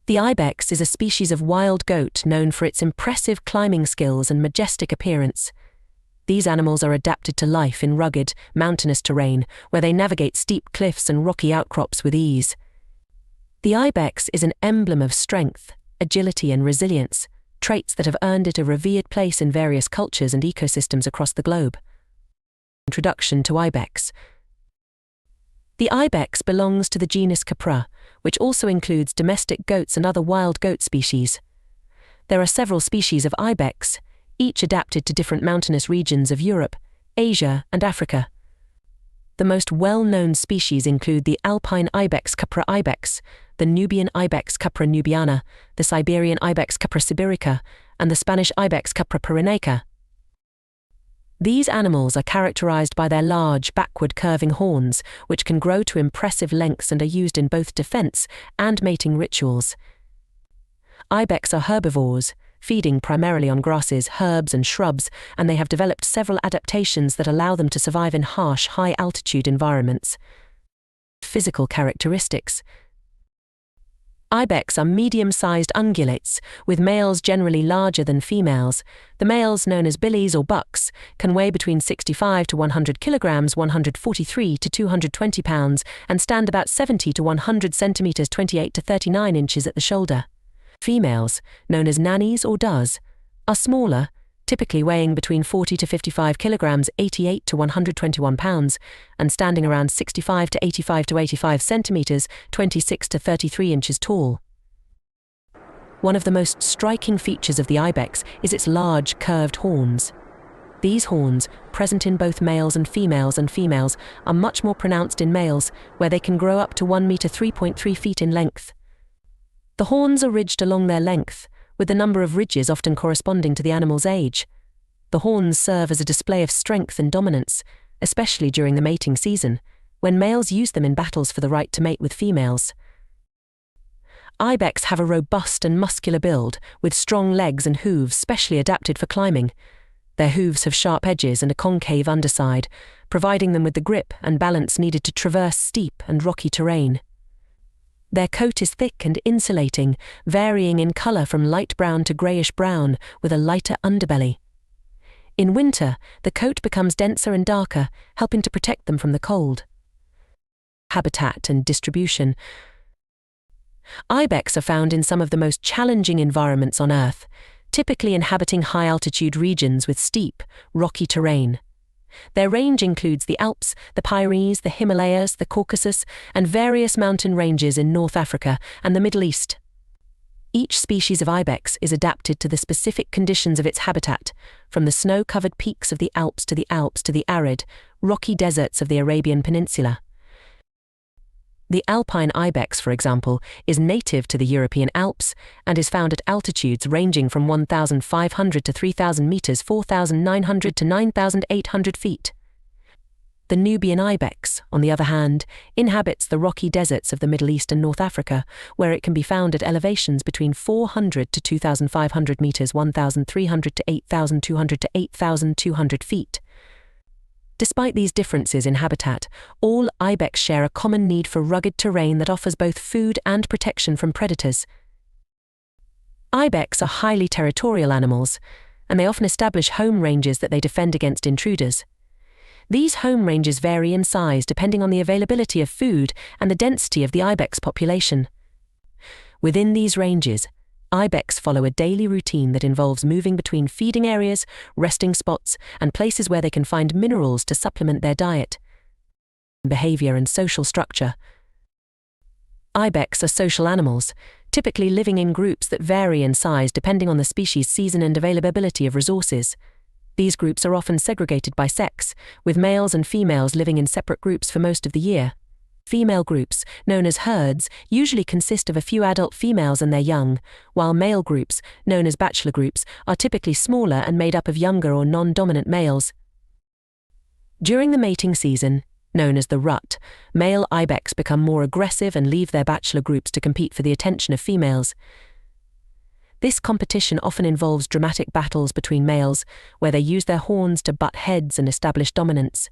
The ibex is a species of wild goat known for its impressive climbing skills and majestic appearance. These animals are adapted to life in rugged, mountainous terrain, where they navigate steep cliffs and rocky outcrops with ease. The ibex is an emblem of strength, agility, and resilience, traits that have earned it a revered place in various cultures and ecosystems across the globe. Introduction to ibex. The ibex belongs to the genus Capra, which also includes domestic goats and other wild goat species. There are several species of ibex, each adapted to different mountainous regions of Europe, Asia, and Africa. The most well-known species include the alpine ibex Capra ibex, the Nubian ibex Capra nubiana, the Siberian ibex Capra sibirica, and the Spanish ibex Capra pyrenaica. These animals are characterized by their large, backward-curving horns, which can grow to impressive lengths and are used in both defense and mating rituals. Ibex are herbivores, feeding primarily on grasses, herbs, and shrubs, and they have developed several adaptations that allow them to survive in harsh, high-altitude environments. Physical characteristics. Ibex are medium-sized ungulates, with males generally larger than females. The males, known as billies or bucks, can weigh between 65 to 100 kilograms, 143 to 220 pounds, and stand about 70 to 100 centimeters, 28 to 39 inches at the shoulder. Females, known as nannies or does, are smaller, typically weighing between 40 to 55 kilograms, 88 to 121 pounds, and standing around 65 to 85 centimeters, 26 to 33 inches tall. One of the most striking features of the ibex is its large, curved horns. These horns, present in both males, are much more pronounced in males, where they can grow up to 1 meter 3.3 feet in length. The horns are ridged along their length, with the number of ridges often corresponding to the animal's age. The horns serve as a display of strength and dominance, especially during the mating season, when males use them in battles for the right to mate with females. Ibex have a robust and muscular build, with strong legs and hooves specially adapted for climbing. Their hooves have sharp edges and a concave underside, providing them with the grip and balance needed to traverse steep and rocky terrain. Their coat is thick and insulating, varying in color from light brown to grayish-brown, with a lighter underbelly. In winter, the coat becomes denser and darker, helping to protect them from the cold. Habitat and distribution. Ibex are found in some of the most challenging environments on Earth, typically inhabiting high-altitude regions with steep, rocky terrain. Their range includes the Alps, the Pyrenees, the Himalayas, the Caucasus, and various mountain ranges in North Africa and the Middle East. Each species of ibex is adapted to the specific conditions of its habitat, from the snow-covered peaks of the Alps to the arid, rocky deserts of the Arabian Peninsula. The alpine ibex, for example, is native to the European Alps and is found at altitudes ranging from 1,500 to 3,000 meters, 4,900 to 9,800 feet. The Nubian ibex, on the other hand, inhabits the rocky deserts of the Middle East and North Africa, where it can be found at elevations between 400 to 2,500 meters, 1,300 to 8,200 to 8,200 feet. Despite these differences in habitat, all ibex share a common need for rugged terrain that offers both food and protection from predators. Ibex are highly territorial animals, and they often establish home ranges that they defend against intruders. These home ranges vary in size depending on the availability of food and the density of the ibex population. Within these ranges, ibex follow a daily routine that involves moving between feeding areas, resting spots, and places where they can find minerals to supplement their diet. Behavior and social structure. Ibex are social animals, typically living in groups that vary in size depending on the species, season, and availability of resources. These groups are often segregated by sex, with males and females living in separate groups for most of the year. Female groups, known as herds, usually consist of a few adult females and their young, while male groups, known as bachelor groups, are typically smaller and made up of younger or non-dominant males. During the mating season, known as the rut, male ibex become more aggressive and leave their bachelor groups to compete for the attention of females. This competition often involves dramatic battles between males, where they use their horns to butt heads and establish dominance.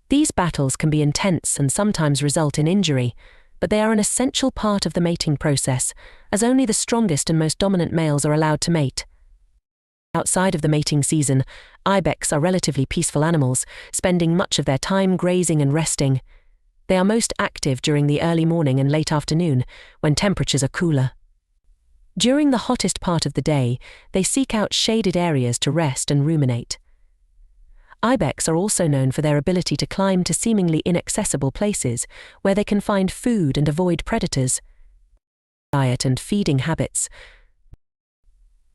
These battles can be intense and sometimes result in injury, but they are an essential part of the mating process, as only the strongest and most dominant males are allowed to mate. Outside of the mating season, ibex are relatively peaceful animals, spending much of their time grazing and resting. They are most active during the early morning and late afternoon, when temperatures are cooler. During the hottest part of the day, they seek out shaded areas to rest and ruminate. Ibex are also known for their ability to climb to seemingly inaccessible places, where they can find food and avoid predators. Diet and feeding habits.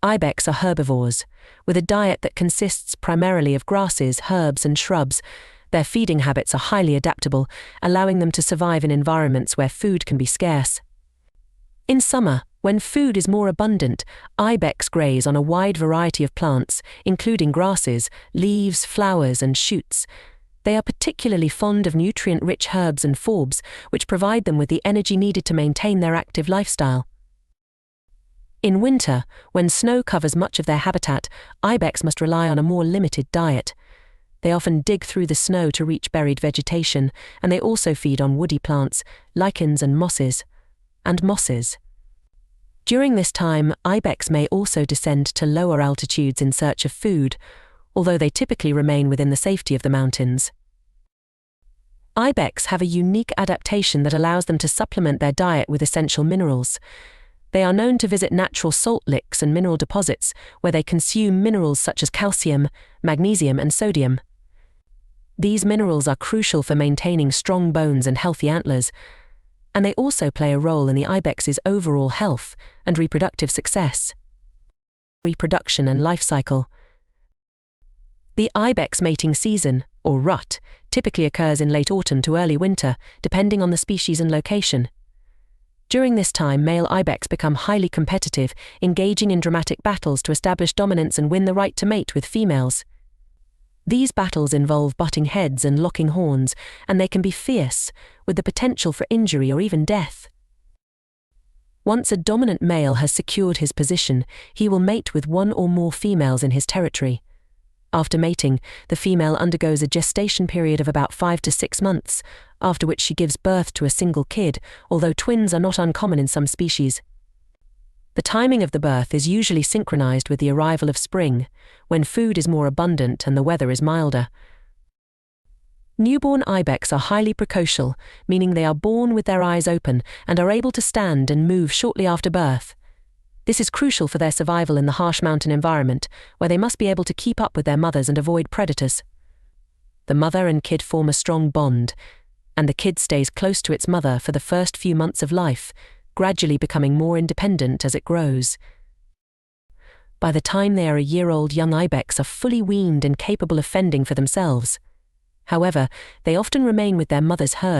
Ibex are herbivores, with a diet that consists primarily of grasses, herbs, and shrubs. Their feeding habits are highly adaptable, allowing them to survive in environments where food can be scarce. In summer, when food is more abundant, ibex graze on a wide variety of plants, including grasses, leaves, flowers, and shoots. They are particularly fond of nutrient-rich herbs and forbs, which provide them with the energy needed to maintain their active lifestyle. In winter, when snow covers much of their habitat, ibex must rely on a more limited diet. They often dig through the snow to reach buried vegetation, and they also feed on woody plants, lichens and mosses. During this time, ibex may also descend to lower altitudes in search of food, although they typically remain within the safety of the mountains. Ibex have a unique adaptation that allows them to supplement their diet with essential minerals. They are known to visit natural salt licks and mineral deposits, where they consume minerals such as calcium, magnesium, and sodium. These minerals are crucial for maintaining strong bones and healthy antlers, and they also play a role in the ibex's overall health and reproductive success. Reproduction and life cycle. The ibex mating season, or rut, typically occurs in late autumn to early winter, depending on the species and location. During this time, male ibex become highly competitive, engaging in dramatic battles to establish dominance and win the right to mate with females. These battles involve butting heads and locking horns, and they can be fierce, with the potential for injury or even death. Once a dominant male has secured his position, he will mate with one or more females in his territory. After mating, the female undergoes a gestation period of about 5 to 6 months, after which she gives birth to a single kid, although twins are not uncommon in some species. The timing of the birth is usually synchronized with the arrival of spring, when food is more abundant and the weather is milder. Newborn ibex are highly precocial, meaning they are born with their eyes open and are able to stand and move shortly after birth. This is crucial for their survival in the harsh mountain environment, where they must be able to keep up with their mothers and avoid predators. The mother and kid form a strong bond, and the kid stays close to its mother for the first few months of life, gradually becoming more independent as it grows. By the time they are a year old, young ibex are fully weaned and capable of fending for themselves. However, they often remain with their mother's herd